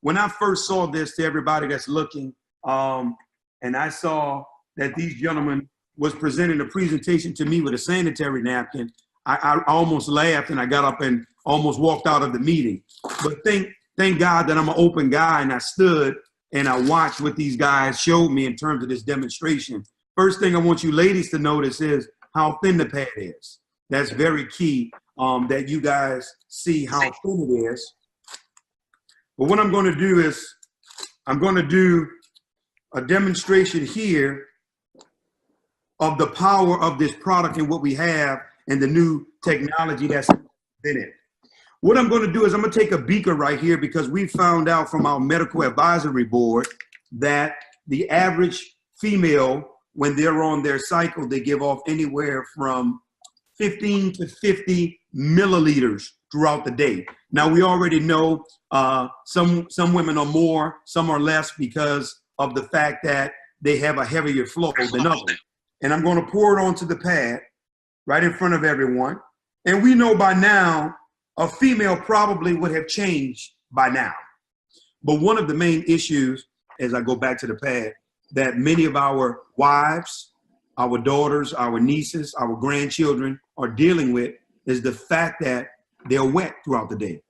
when I first saw this, to everybody that's looking, and I saw that these gentlemen was presenting a presentation to me with a sanitary napkin, I almost laughed and I got up and almost walked out of the meeting. But thank God that I'm an open guy, and I stood and I watched what these guys showed me in terms of this demonstration. First thing I want you ladies to notice is how thin the pad is. That's very key, that you guys see how thin it is. But what I'm going to do is I'm going to do a demonstration here of the power of this product and what we have and the new technology that's in it. What I'm going to do is I'm going to take a beaker right here, because we found out from our medical advisory board that the average female, when they're on their cycle, they give off anywhere from 15 to 50 milliliters throughout the day. Now, we already know some women are more, some are less, because of the fact that they have a heavier flow than others. And I'm going to pour it onto the pad right in front of everyone. And we know by now, a female probably would have changed by now. But one of the main issues, as I go back to the pad, that many of our wives, our daughters, our nieces, our grandchildren are dealing with is the fact that they're wet throughout the day.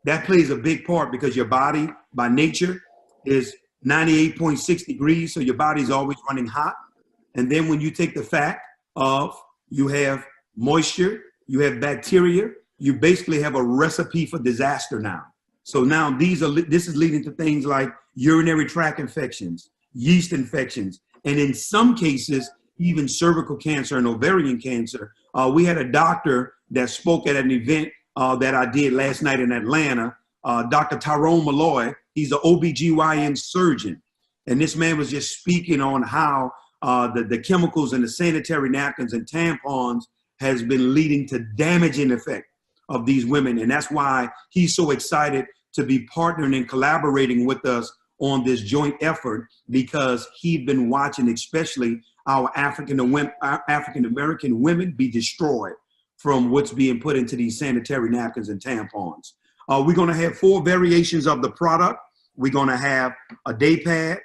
That plays a big part, because your body by nature is 98.6 degrees, so your body's always running hot. And then when you take the fact of you have moisture, you have bacteria, you basically have a recipe for disaster now. So now this is leading to things like urinary tract infections, yeast infections, and in some cases, even cervical cancer and ovarian cancer. We had a doctor that spoke at an event that I did last night in Atlanta, Dr. Tyrone Malloy. He's an OBGYN surgeon. And this man was just speaking on how the chemicals in the sanitary napkins and tampons has been leading to damaging effect of these women. And that's why he's so excited to be partnering and collaborating with us on this joint effort, because he'd been watching especially our African American women be destroyed from what's being put into these sanitary napkins and tampons. We're going to have 4 variations of the product. We're going to have a day pad,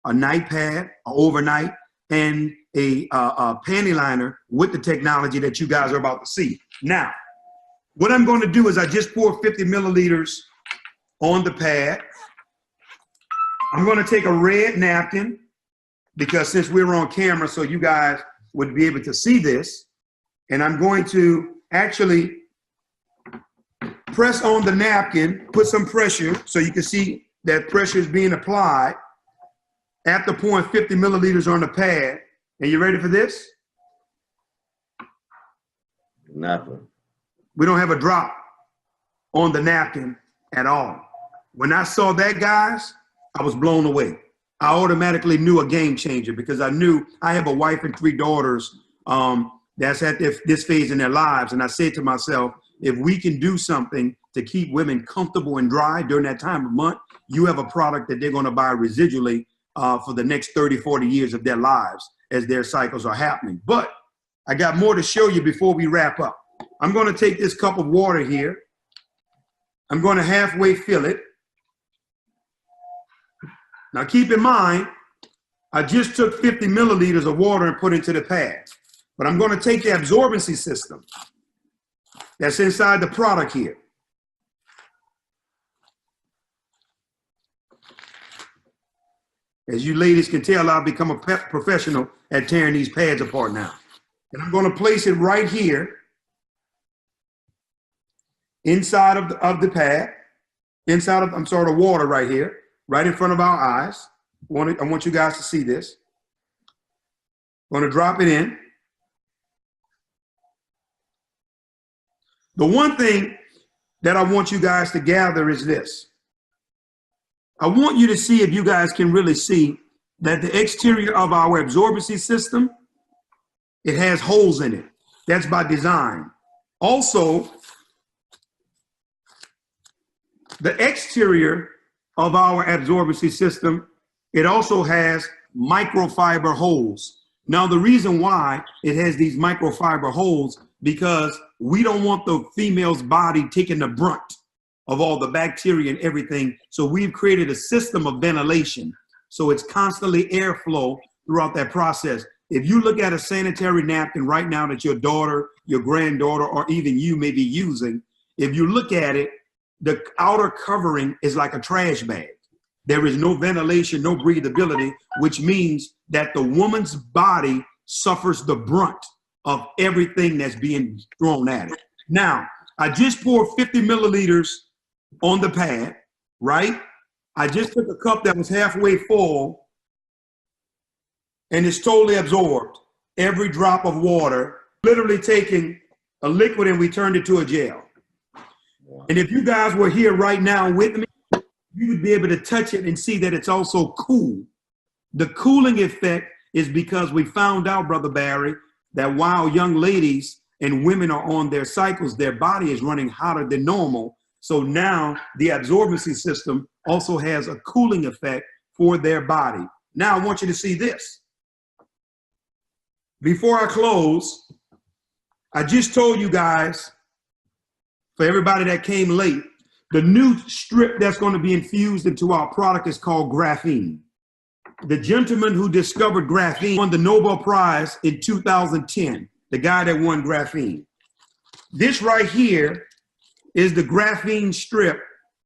a night pad, an overnight, and a panty liner with the technology that you guys are about to see. Now, what I'm going to do is I just poured 50 milliliters on the pad. I'm going to take a red napkin, because since we're on camera, so you guys would be able to see this, and I'm going to actually press on the napkin, put some pressure so you can see that pressure is being applied after pouring 50 milliliters on the pad. And you ready for this? Nothing. We don't have a drop on the napkin at all. When I saw that, guys, I was blown away. I automatically knew a game changer, because I knew I have a wife and 3 daughters that's at this phase in their lives. And I said to myself, if we can do something to keep women comfortable and dry during that time of month, you have a product that they're going to buy residually for the next 30, 40 years of their lives as their cycles are happening. But I got more to show you before we wrap up. I'm going to take this cup of water here. I'm going to halfway fill it. Now keep in mind, I just took 50 milliliters of water and put into the pad. But I'm going to take the absorbency system that's inside the product here. As you ladies can tell, I've become a professional at tearing these pads apart now. And I'm going to place it right here inside of the pad, inside of, the water right here, right in front of our eyes. I want you guys to see this. I'm going to drop it in. The one thing that I want you guys to gather is this. I want you to see, if you guys can really see, that the exterior of our absorbency system, it has holes in it. That's by design. Also, the exterior of our absorbency system, it also has microfiber holes. Now, the reason why it has these microfiber holes, because we don't want the female's body taking the brunt of all the bacteria and everything. So we've created a system of ventilation. So it's constantly airflow throughout that process. If you look at a sanitary napkin right now that your daughter, your granddaughter, or even you may be using, if you look at it, the outer covering is like a trash bag. There is no ventilation, no breathability, which means that the woman's body suffers the brunt of everything that's being thrown at it. Now, I just poured 50 milliliters on the pad, right? I just took a cup that was halfway full and it's totally absorbed every drop of water, literally taking a liquid and we turned it to a gel. And if you guys were here right now with me, you would be able to touch it and see that it's also cool. The cooling effect is because we found out, Brother Barry, that while young ladies and women are on their cycles, their body is running hotter than normal. So now the absorbency system also has a cooling effect for their body. Now I want you to see this. Before I close, I just told you guys, for everybody that came late, the new strip that's going to be infused into our product is called graphene. The gentleman who discovered graphene won the Nobel Prize in 2010, the guy that won graphene. This right here is the graphene strip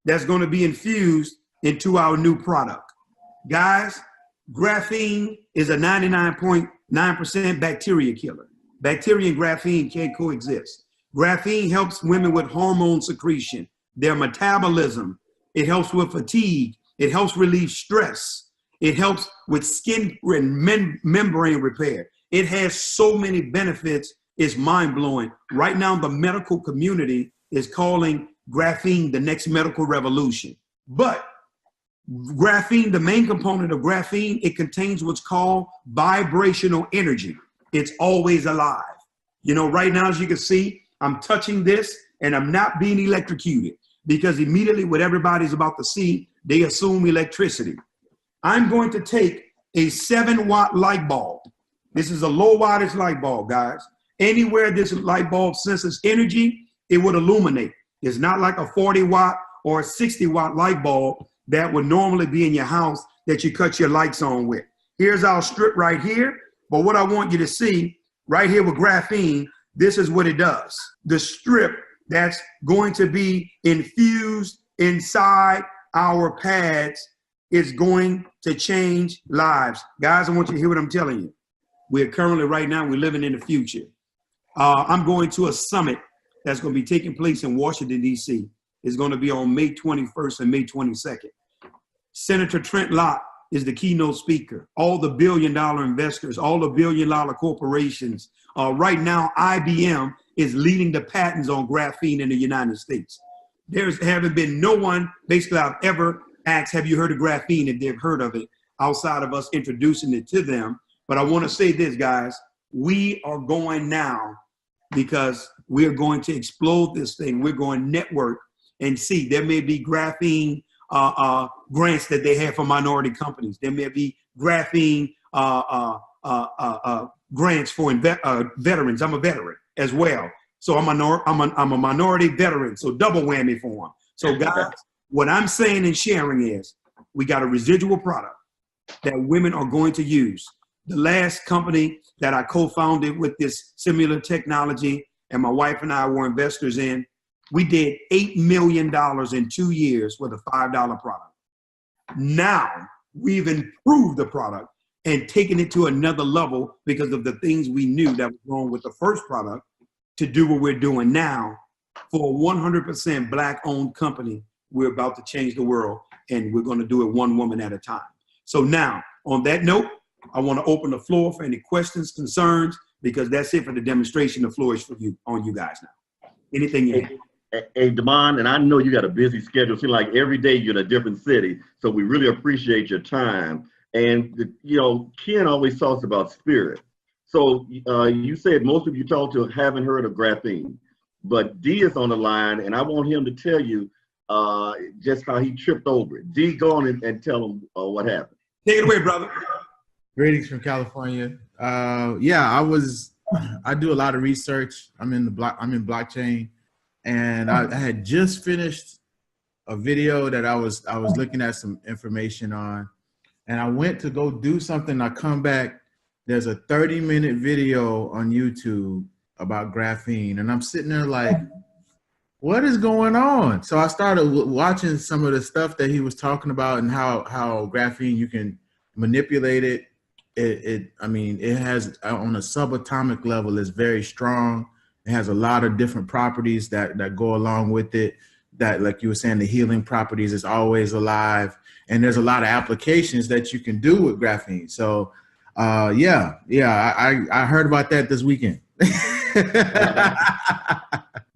that's going to be infused into our new product. Guys, graphene is a 99.9% bacteria killer. Bacteria and graphene can't coexist. Graphene helps women with hormone secretion, their metabolism. It helps with fatigue. It helps relieve stress. It helps with skin and membrane repair. It has so many benefits, it's mind-blowing. Right now, the medical community is calling graphene the next medical revolution. But graphene, the main component of graphene, it contains what's called vibrational energy. It's always alive. You know, right now, as you can see, I'm touching this and I'm not being electrocuted because immediately what everybody's about to see, they assume electricity. I'm going to take a 7-watt light bulb. This is a low wattage light bulb, guys. Anywhere this light bulb senses energy, it would illuminate. It's not like a 40-watt or a 60-watt light bulb that would normally be in your house that you cut your lights on with. Here's our strip right here. But what I want you to see right here with graphene, this is what it does. The strip that's going to be infused inside our pads is going to change lives. Guys, I want you to hear what I'm telling you. We're currently right now, we're living in the future. I'm going to a summit that's going to be taking place in Washington, D.C. It's going to be on May 21st and May 22nd. Senator Trent Lott is the keynote speaker. All the billion-dollar investors, all the billion-dollar corporations. Right now, IBM is leading the patents on graphene in the United States. There's haven't been no one, basically I've ever asked, have you heard of graphene, if they've heard of it, outside of us introducing it to them. But I want to say this, guys, we are going now because we're going to explode this thing. We're going to network and see. There may be graphene grants that they have for minority companies. There may be graphene grants for veterans. I'm a veteran as well. So I'm a minority veteran, so double whammy for them. So guys, what I'm saying and sharing is we got a residual product that women are going to use. The last company that I co-founded with this similar technology and my wife and I were investors in, we did $8 million in 2 years with a $5 product. Now we've improved the product and taken it to another level because of the things we knew that was wrong with the first product to do what we're doing now. For a 100% Black-owned company, we're about to change the world, and we're going to do it one woman at a time. So now, on that note, I want to open the floor for any questions, concerns, because that's it for the demonstration. The floor is for you, on you guys now. Anything you have? Hey, Damon, and I know you got a busy schedule. It seems like every day you're in a different city, so we really appreciate your time. And, you know, Ken always talks about spirit. So you said most of you talked to haven't heard of graphene, but D is on the line, and I want him to tell you just how he tripped over it. D, go on and tell him what happened. Take it away, brother. Greetings from California. Yeah, I do a lot of research. I'm in blockchain, and I had just finished a video that I was looking at some information on, and I went to go do something. I come back, there's a 30-minute video on YouTube about graphene, and I'm sitting there like, what is going on? So I started watching some of the stuff that he was talking about and how graphene, you can manipulate it. I mean, it has, on a subatomic level, it's very strong. It has a lot of different properties that go along with it. That, like you were saying, the healing properties is always alive. And there's a lot of applications that you can do with graphene. So yeah, I heard about that this weekend.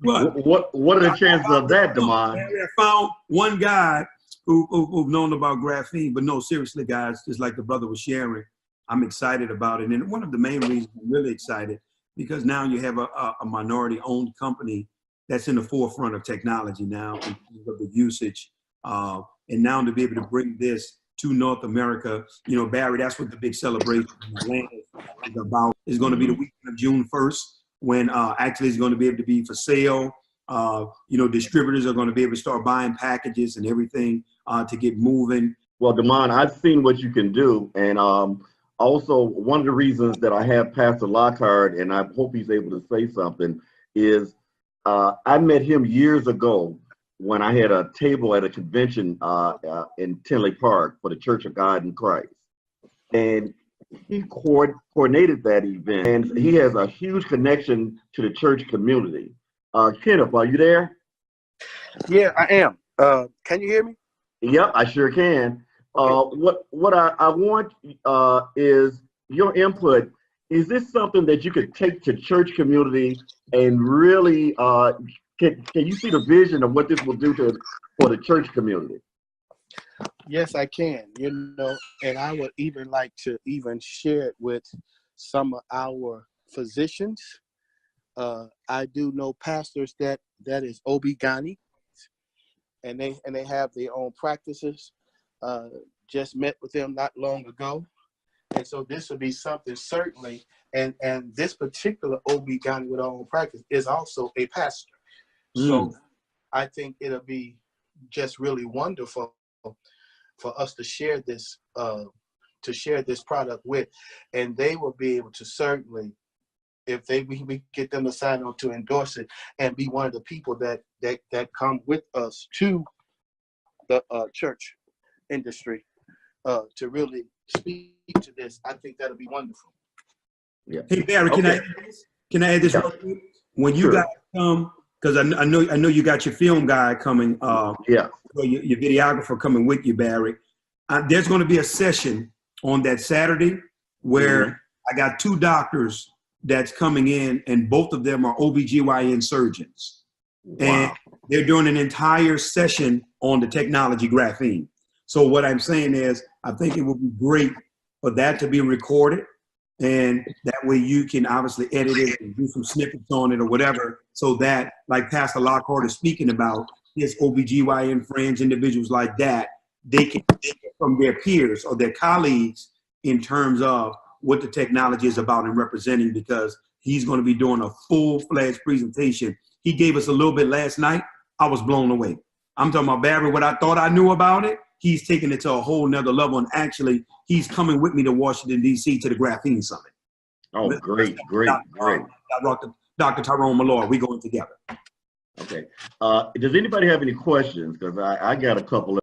What are the chances of that, Damon? I found one guy who've known about graphene, but no, seriously, guys, just like the brother was sharing, I'm excited about it. And one of the main reasons I'm really excited, because now you have a minority-owned company that's in the forefront of technology now, in terms of the usage. And now to be able to bring this to North America, you know, Barry, that's what the big celebration in Atlanta is about. It's going to be the weekend of June 1st, when actually it's going to be able to be for sale. You know, distributors are going to be able to start buying packages and everything to get moving. Well, Damon, I've seen what you can do. And also, one of the reasons that I have Pastor Lockhart, and I hope he's able to say something, is I met him years ago when I had a table at a convention in Tinley Park for the Church of God in Christ. And he coordinated that event, and he has a huge connection to the church community. Kenneth, are you there? Yeah, I am. Can you hear me? Yep, I sure can. What I want is your input. Is this something that you could take to church community and really, can you see the vision of what this will do for the church community? Yes, I can. You know, and I would even like to even share it with some of our physicians. I do know pastors that is OB-GYN, and they have their own practices. Just met with them not long ago. And so this would be something certainly, and this particular OB-GYN with our own practice is also a pastor. So I think it'll be just really wonderful for us to share this product with, and they will be able to certainly, if we get them to sign on to endorse it and be one of the people that come with us to the church industry to really speak to this. I think that'll be wonderful. Yeah. Hey Barry, can I add this real quick? When you guys come, because I know you got your film guy coming. Your videographer coming with you, Barry. There's going to be a session on that Saturday where I got two doctors that's coming in, and both of them are OBGYN surgeons. Wow. And they're doing an entire session on the technology graphene. So what I'm saying is, I think it would be great for that to be recorded, and that way you can obviously edit it and do some snippets on it or whatever, so that, like Pastor Lockhart is speaking about, his OBGYN friends, individuals like that, they can take it from their peers or their colleagues in terms of what the technology is about and representing, because he's going to be doing a full-fledged presentation. He gave us a little bit last night. I was blown away. I'm talking about, Barry, what I thought I knew about it, he's taking it to a whole nother level. And actually, he's coming with me to Washington, D.C. to the Graphene Summit. Oh, great. Dr. Tyrone Malloy, we going together. Okay. Does anybody have any questions? Because I got a couple.